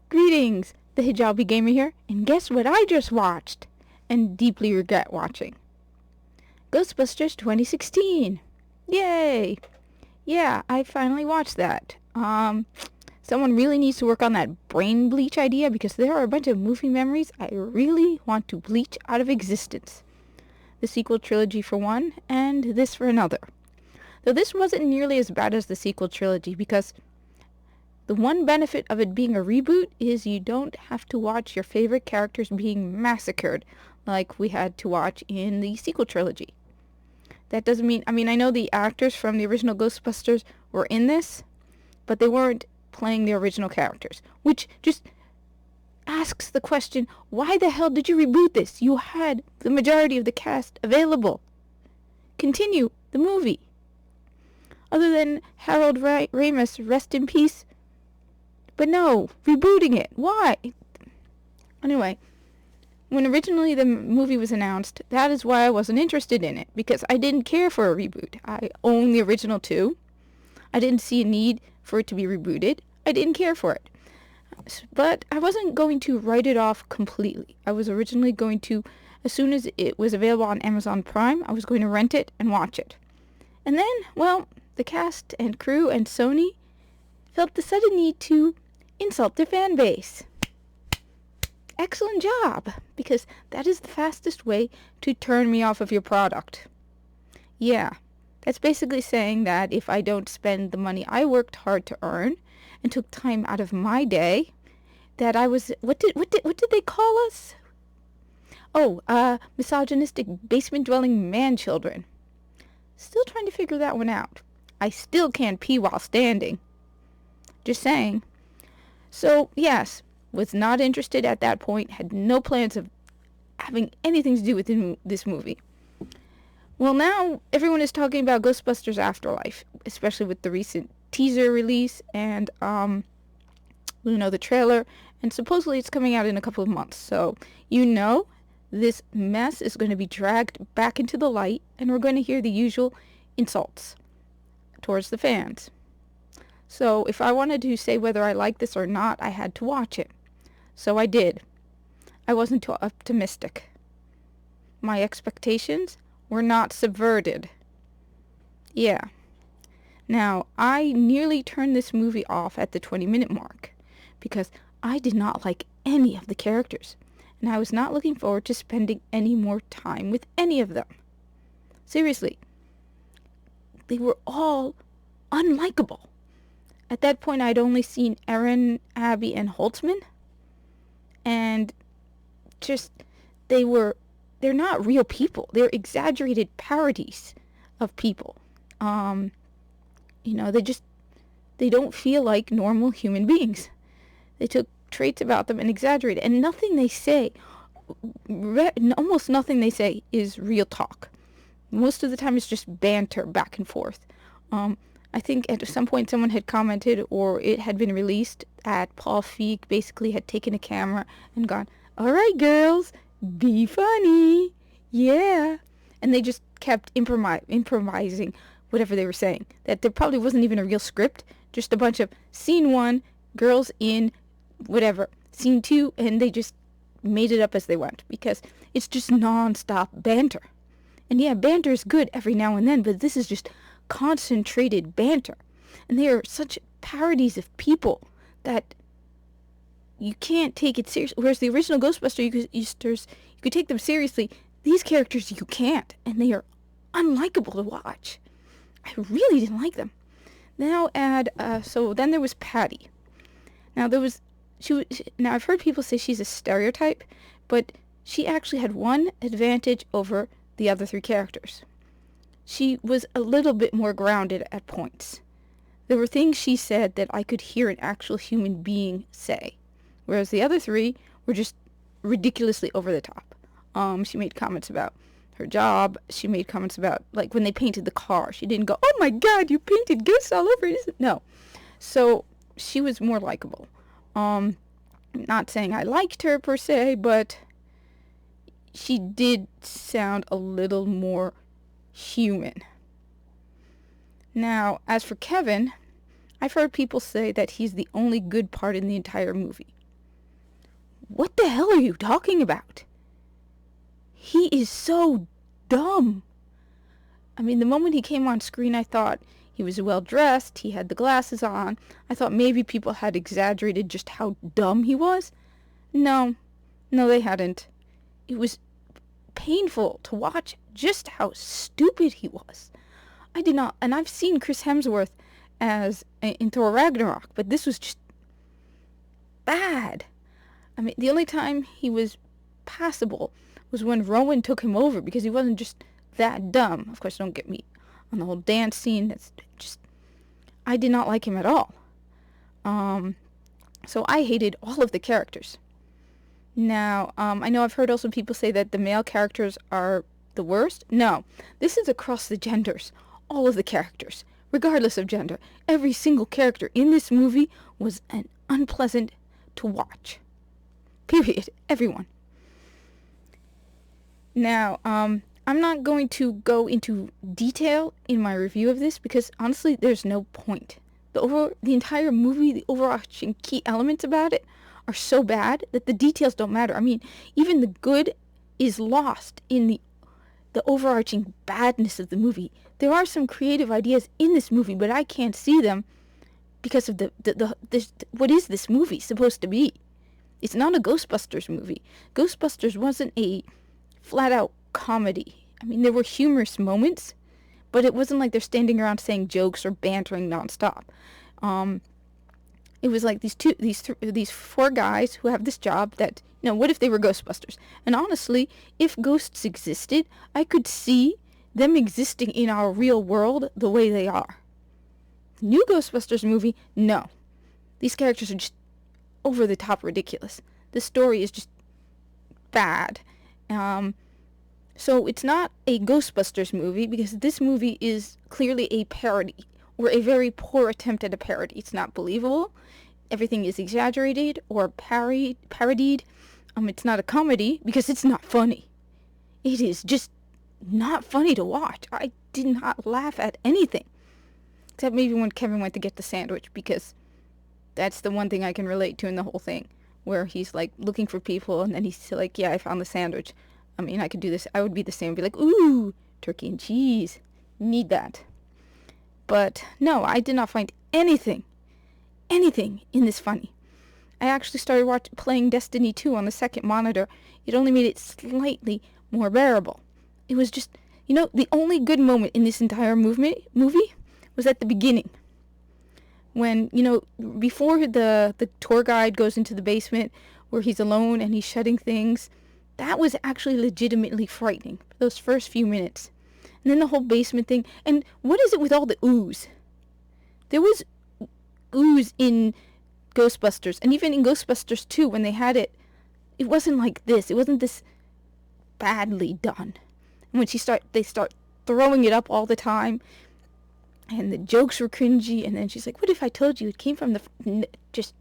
Greetings, the Hijabi Gamer here, and guess what I just watched? And deeply regret watching. Ghostbusters 2016! Yay! Yeah, I finally watched that. Someone really needs to work on that brain bleach idea because there are a bunch of movie memories I really want to bleach out of existence. The sequel trilogy for one, and this for another. Though this wasn't nearly as bad as the sequel trilogy because the one benefit of it being a reboot is you don't have to watch your favorite characters being massacred like we had to watch in the sequel trilogy. That doesn't mean, I know the actors from the original Ghostbusters were in this, but they weren't playing the original characters, which just asks the question, why the hell did you reboot this? You had the majority of the cast available. Continue the movie. Other than Harold Ramis, rest in peace. But no, rebooting it. Why? Anyway, when originally the movie was announced, that is why I wasn't interested in it, because I didn't care for a reboot. I own the original two. I didn't see a need for it to be rebooted. I didn't care for it. But I wasn't going to write it off completely. I was originally going to, as soon as it was available on Amazon Prime, I was going to rent it and watch it. And then, well, the cast and crew and Sony felt the sudden need to insult their fan base. Excellent job, because that is the fastest way to turn me off of your product. Yeah, that's basically saying that if I don't spend the money I worked hard to earn and took time out of my day, that I was, what did they call us? Oh, misogynistic basement-dwelling man-children. Still trying to figure that one out. I still can't pee while standing. Just saying. So, yes, was not interested at that point, had no plans of having anything to do with this movie. Well, now everyone is talking about Ghostbusters Afterlife, especially with the recent teaser release and, the trailer, and supposedly it's coming out in a couple of months. So, this mess is going to be dragged back into the light, and we're going to hear the usual insults towards the fans. So, if I wanted to say whether I like this or not, I had to watch it. So I did. I wasn't too optimistic. My expectations were not subverted. Yeah. Now, I nearly turned this movie off at the 20-minute mark because I did not like any of the characters, and I was not looking forward to spending any more time with any of them. Seriously. They were all unlikable. At that point, I'd only seen Erin, Abby, and Holtzman, and just, they're not real people. They're exaggerated parodies of people. They don't feel like normal human beings. They took traits about them and exaggerated, and nothing they say, almost nothing they say is real talk. Most of the time it's just banter back and forth. I think at some point someone had commented, or it had been released, that Paul Feig basically had taken a camera and gone, "All right, girls, be funny. Yeah." And they just kept improvising whatever they were saying. That there probably wasn't even a real script, just a bunch of scene 1, girls in whatever, scene 2, and they just made it up as they went, because it's just non-stop banter. And yeah, banter is good every now and then, but this is just concentrated banter. And they are such parodies of people that you can't take it seriously. Whereas the original Ghostbusters, you could take them seriously. These characters you can't, and they are unlikable to watch. I really didn't like them. Now so then there was Patty. Now now I've heard people say she's a stereotype, but she actually had one advantage over the other 3 characters. She was a little bit more grounded at points. There were things she said that I could hear an actual human being say, whereas the other 3 were just ridiculously over the top. She made comments about her job. She made comments about, like, when they painted the car. She didn't go, "Oh my God, you painted ghosts all over it." No. So she was more likable. Not saying I liked her per se, but she did sound a little more human. Now, as for Kevin, I've heard people say that he's the only good part in the entire movie. what the hell are you talking about? He is so dumb. I mean, the moment he came on screen, I thought he was well dressed, he had the glasses on. I thought maybe people had exaggerated just how dumb he was. No, they hadn't. It was painful to watch just how stupid he was. I did not, and I've seen Chris Hemsworth as in Thor Ragnarok, but this was just bad. I mean, the only time he was passable was when Rowan took him over, because he wasn't just that dumb. Of course, don't get me on the whole dance scene. That's just, I did not like him at all. So I hated all of the characters. Now, I know I've heard also people say that the male characters are the worst. No, this is across the genders. All of the characters, regardless of gender. Every single character in this movie was an unpleasant to watch. Period. Everyone. Now, I'm not going to go into detail in my review of this because honestly, there's no point. The entire movie, the overarching key elements about it are so bad that the details don't matter. I mean, even the good is lost in the overarching badness of the movie. There are some creative ideas in this movie, but I can't see them because of what is this movie supposed to be? It's not a Ghostbusters movie. Ghostbusters wasn't a flat-out comedy. I mean, there were humorous moments, but it wasn't like they're standing around saying jokes or bantering nonstop. It was like these four guys who have this job that, what if they were Ghostbusters? And honestly, if ghosts existed, I could see them existing in our real world the way they are. New Ghostbusters movie, no. These characters are just over the top ridiculous. The story is just bad. So it's not a Ghostbusters movie because this movie is clearly a parody or a very poor attempt at a parody. It's not believable. Everything is exaggerated or parodied. It's not a comedy because it's not funny. It is just not funny to watch. I did not laugh at anything. Except maybe when Kevin went to get the sandwich, because that's the one thing I can relate to in the whole thing, where he's like looking for people and then he's like, yeah, I found the sandwich. I mean, I could do this. I would be the same. Be like, ooh, turkey and cheese. Need that. But no, I did not find anything in this funny. I actually started playing Destiny 2 on the second monitor. It only made it slightly more bearable. It was just, the only good moment in this entire movie was at the beginning. When, before the tour guide goes into the basement where he's alone and he's shutting things, that was actually legitimately frightening for those first few minutes. And then the whole basement thing. And what is it with all the ooze? There was ooze in Ghostbusters. And even in Ghostbusters 2, when they had it, it wasn't like this. It wasn't this badly done. And when they start throwing it up all the time. And the jokes were cringy. And then she's like, what if I told you it came from just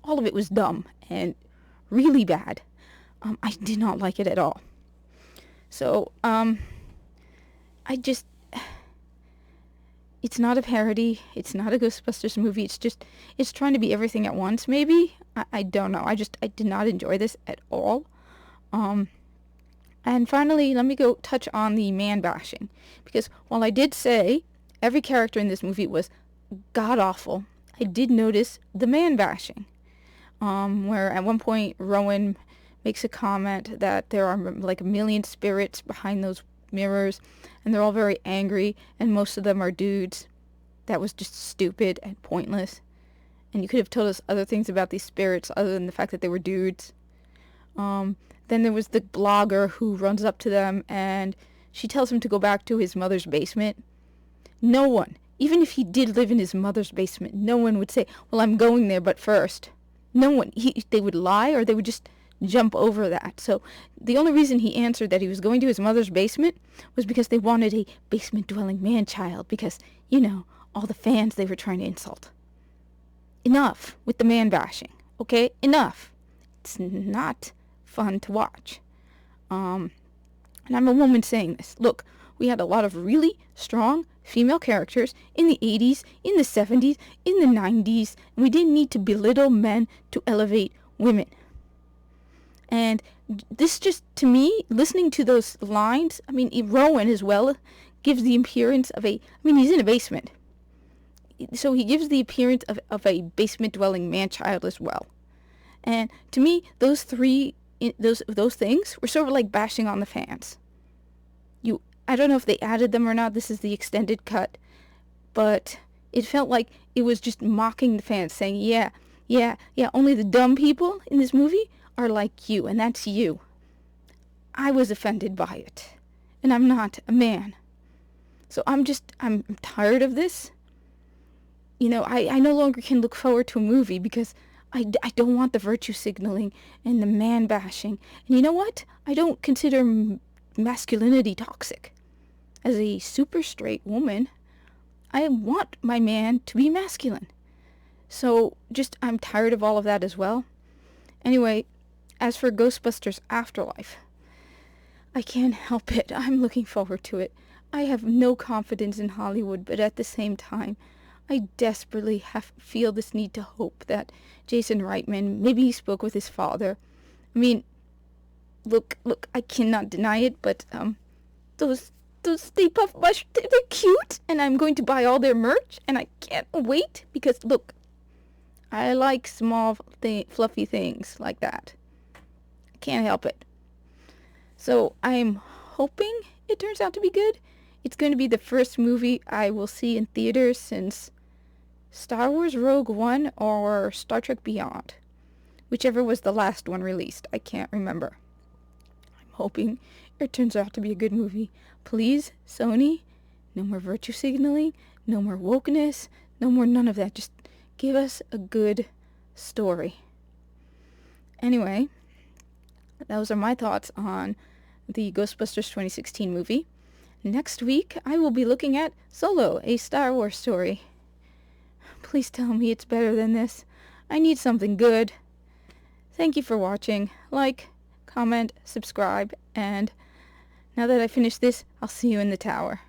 all of it was dumb and really bad. I did not like it at all. So, it's not a parody. It's not a Ghostbusters movie. It's trying to be everything at once, maybe. I don't know. I did not enjoy this at all. And finally, let me go touch on the man bashing. Because while I did say every character in this movie was god-awful, I did notice the man bashing. Where at one point, Rowan makes a comment that there are like a million spirits behind those mirrors, and they're all very angry, and most of them are dudes. That was just stupid and pointless. And you could have told us other things about these spirits other than the fact that they were dudes. Then there was the blogger who runs up to them, and she tells him to go back to his mother's basement. No one, even if he did live in his mother's basement, no one would say, well, I'm going there, but first. No one. They would lie, or they would just jump over that. So the only reason he answered that he was going to his mother's basement was because they wanted a basement-dwelling man-child, because, all the fans they were trying to insult. Enough with the man-bashing, okay? Enough. It's not fun to watch. And I'm a woman saying this. Look, we had a lot of really strong female characters in the 80s, in the 70s, in the 90s, and we didn't need to belittle men to elevate women. And this just, to me, listening to those lines, I mean, Rowan as well gives the appearance of he's in a basement. So he gives the appearance of a basement-dwelling man-child as well. And to me, those things were sort of like bashing on the fans. I don't know if they added them or not. This is the extended cut. But it felt like it was just mocking the fans, saying, yeah, only the dumb people in this movie are like you, and that's you. I was offended by it. And I'm not a man. So I'm tired of this. I no longer can look forward to a movie because I don't want the virtue signaling and the man bashing. And you know what? I don't consider masculinity toxic. As a super straight woman, I want my man to be masculine. So I'm tired of all of that as well. Anyway, as for Ghostbusters Afterlife, I can't help it. I'm looking forward to it. I have no confidence in Hollywood, but at the same time, I desperately feel this need to hope that Jason Reitman, maybe he spoke with his father. I mean, look, I cannot deny it, but those Stay Puft Mushrooms, they're cute, and I'm going to buy all their merch, and I can't wait, because look, I like small, fluffy things like that. I can't help it. So I'm hoping it turns out to be good. It's going to be the first movie I will see in theaters since Star Wars Rogue One or Star Trek Beyond. Whichever was the last one released. I can't remember. I'm hoping it turns out to be a good movie. Please, Sony, no more virtue signaling, no more wokeness, no more none of that. Just give us a good story. Anyway, those are my thoughts on the Ghostbusters 2016 movie. Next week, I will be looking at Solo, a Star Wars story. Please tell me it's better than this. I need something good. Thank you for watching. Like, comment, subscribe, and now that I finish this, I'll see you in the tower.